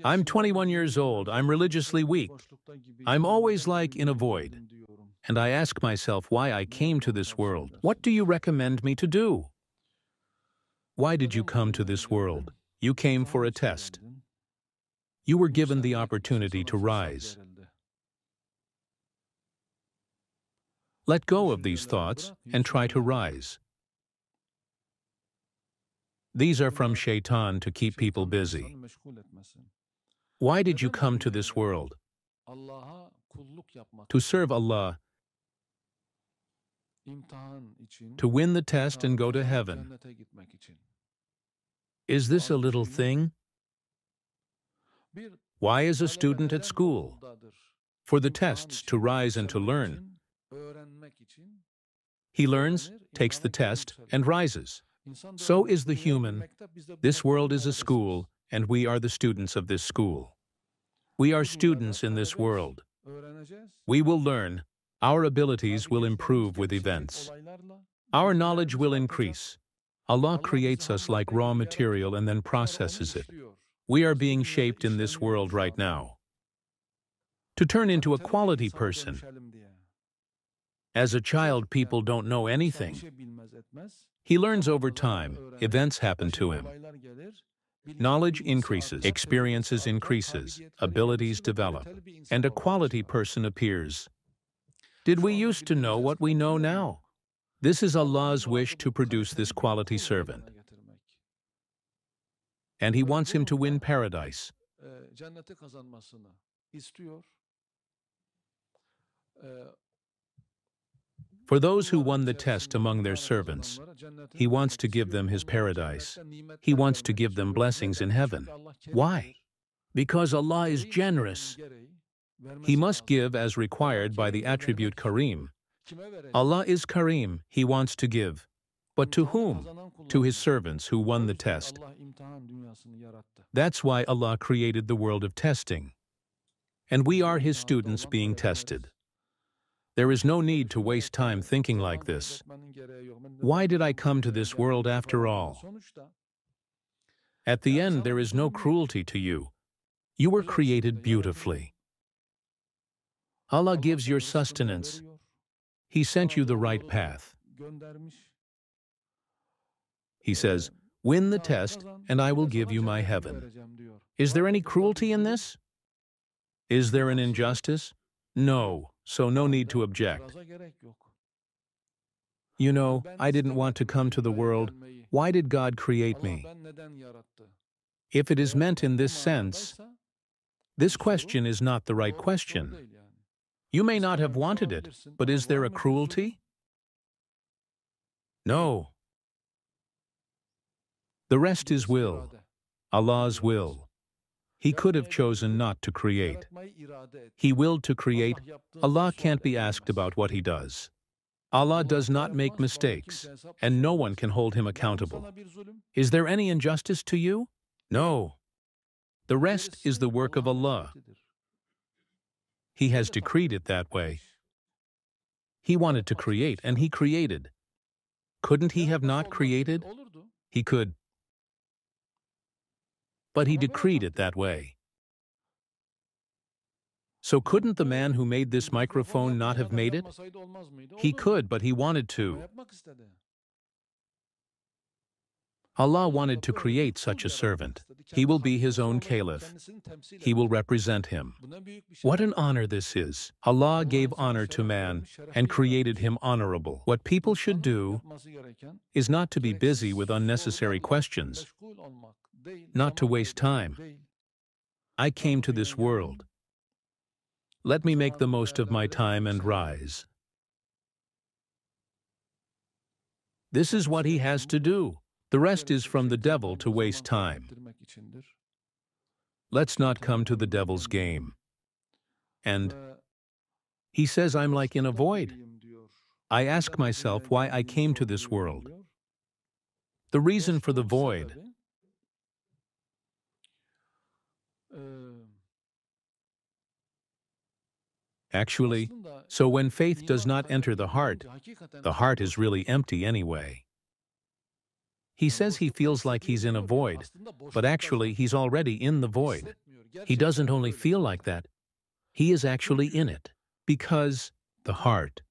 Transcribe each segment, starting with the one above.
I'm 21 years old. I'm religiously weak. I'm always like in a void. And I ask myself why I came to this world. What do you recommend me to do? Why did you come to this world? You came for a test. You were given the opportunity to rise. Let go of these thoughts and try to rise. These are from Shaitan to keep people busy. Why did you come to this world? To serve Allah, to win the test and go to heaven. Is this a little thing? Why is a student at school? For the tests, to rise and to learn. He learns, takes the test, and rises. So is the human. This world is a school, and we are the students of this school. We are students in this world. We will learn. Our abilities will improve with events. Our knowledge will increase. Allah creates us like raw material and then processes it. We are being shaped in this world right now to turn into a quality person. As a child, people don't know anything. He learns over time. Events happen to him. Knowledge increases, experiences increases, abilities develop, and a quality person appears. Did we used to know what we know now? This is Allah's wish to produce this quality servant. And He wants him to win paradise. For those who won the test among their servants, He wants to give them His paradise. He wants to give them blessings in heaven. Why? Because Allah is generous. He must give as required by the attribute Kareem. Allah is Kareem. He wants to give. But to whom? To His servants who won the test. That's why Allah created the world of testing. And we are His students being tested. There is no need to waste time thinking like this. Why did I come to this world after all? At the end, there is no cruelty to you. You were created beautifully. Allah gives your sustenance. He sent you the right path. He says, win the test, and I will give you my heaven. Is there any cruelty in this? Is there an injustice? No, so no need to object. You know, I didn't want to come to the world. Why did God create me? If it is meant in this sense, this question is not the right question. You may not have wanted it, but is there a cruelty? No. The rest is will, Allah's will. He could have chosen not to create. He willed to create. Allah can't be asked about what He does. Allah does not make mistakes, and no one can hold Him accountable. Is there any injustice to you? No. The rest is the work of Allah. He has decreed it that way. He wanted to create, and He created. Couldn't He have not created? He could. But He decreed it that way. So couldn't the man who made this microphone not have made it? He could, but he wanted to. Allah wanted to create such a servant. He will be His own caliph. He will represent Him. What an honor this is. Allah gave honor to man and created him honorable. What people should do is not to be busy with unnecessary questions, not to waste time. I came to this world. Let me make the most of my time and rise. This is what he has to do. The rest is from the devil to waste time. Let's not come to the devil's game. And he says I'm like in a void. I ask myself why I came to this world. The reason for the void. Actually, so when faith does not enter the heart is really empty anyway. He says he feels like he's in a void, but actually he's already in the void. He doesn't only feel like that, he is actually in it. Because the heart,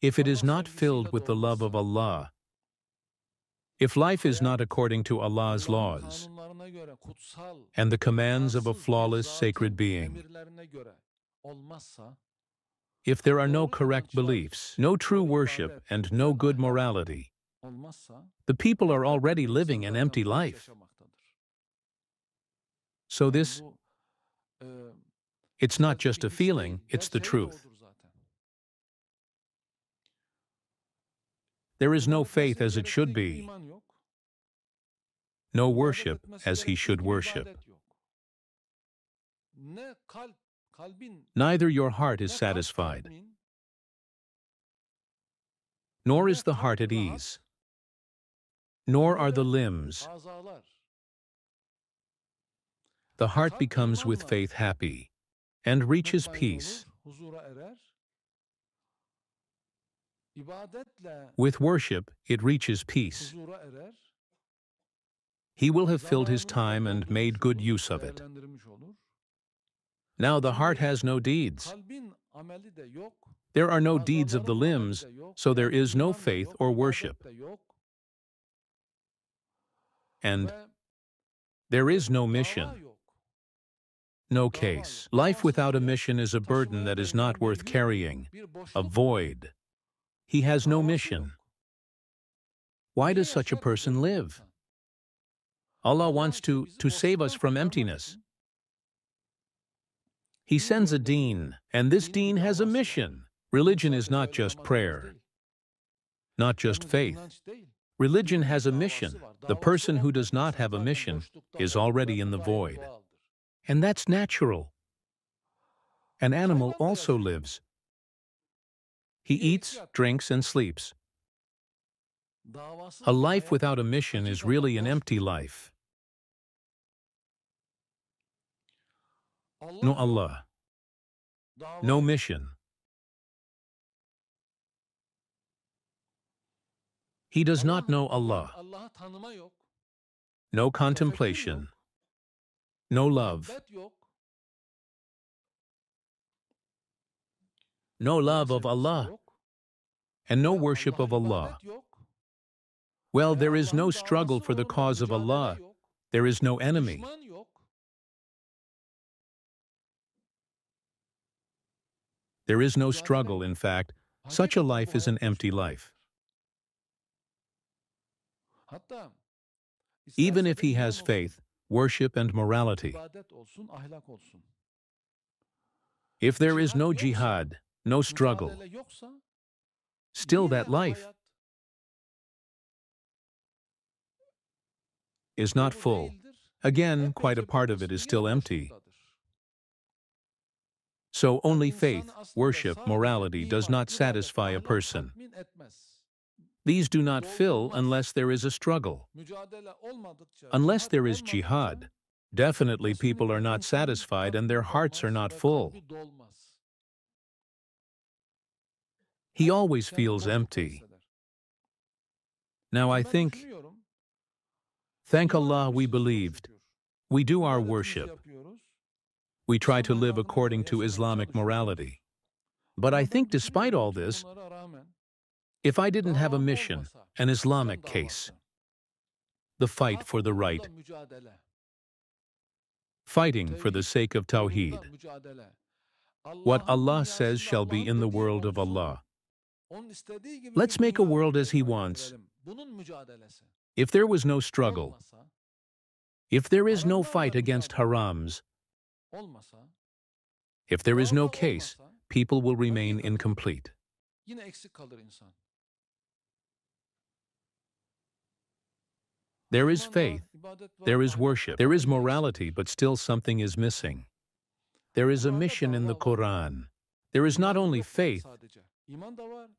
if it is not filled with the love of Allah, if life is not according to Allah's laws and the commands of a flawless sacred being, if there are no correct beliefs, no true worship, and no good morality, the people are already living an empty life. So it's not just a feeling, it's the truth. There is no faith as it should be, no worship as he should worship. Neither your heart is satisfied, nor is the heart at ease, nor are the limbs. The heart becomes with faith happy and reaches peace. With worship, it reaches peace. He will have filled his time and made good use of it. Now the heart has no deeds. There are no deeds of the limbs, so there is no faith or worship. And there is no mission, no case. Life without a mission is a burden that is not worth carrying, a void. He has no mission. Why does such a person live? Allah wants to save us from emptiness. He sends a deen, and this deen has a mission. Religion is not just prayer, not just faith. Religion has a mission. The person who does not have a mission is already in the void. And that's natural. An animal also lives. He eats, drinks, and sleeps. A life without a mission is really an empty life. No Allah, no mission. He does not know Allah. No contemplation, no love. No love of Allah, and no worship of Allah. Well, there is no struggle for the cause of Allah. There is no enemy. There is no struggle, in fact. Such a life is an empty life. Even if he has faith, worship, and morality, if there is no jihad, no struggle, still that life is not full. Again, quite a part of it is still empty. So only faith, worship, morality does not satisfy a person. These do not fill unless there is a struggle. Unless there is jihad, definitely people are not satisfied and their hearts are not full. He always feels empty. Now I think, thank Allah we believed. We do our worship. We try to live according to Islamic morality. But I think despite all this, if I didn't have a mission, an Islamic case, the fight for the right, fighting for the sake of Tawheed, what Allah says shall be in the world of Allah. Let's make a world as He wants. If there was no struggle, if there is no fight against harams, if there is no case, people will remain incomplete. There is faith, there is worship, there is morality, but still something is missing. There is a mission in the Quran. There is not only faith,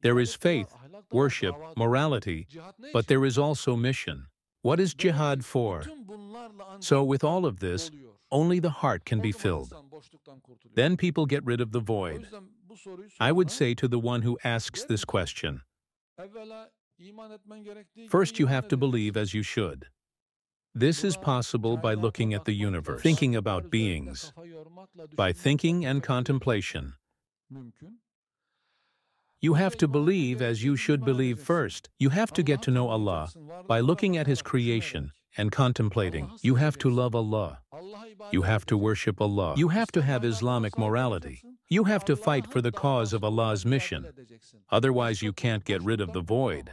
there is faith, worship, morality, but there is also mission. What is jihad for? So with all of this, only the heart can be filled. Then people get rid of the void. I would say to the one who asks this question, first you have to believe as you should. This is possible by looking at the universe, thinking about beings, by thinking and contemplation. You have to believe as you should believe first. You have to get to know Allah by looking at His creation and contemplating. You have to love Allah. You have to worship Allah. You have to have Islamic morality. You have to fight for the cause of Allah's mission. Otherwise, you can't get rid of the void.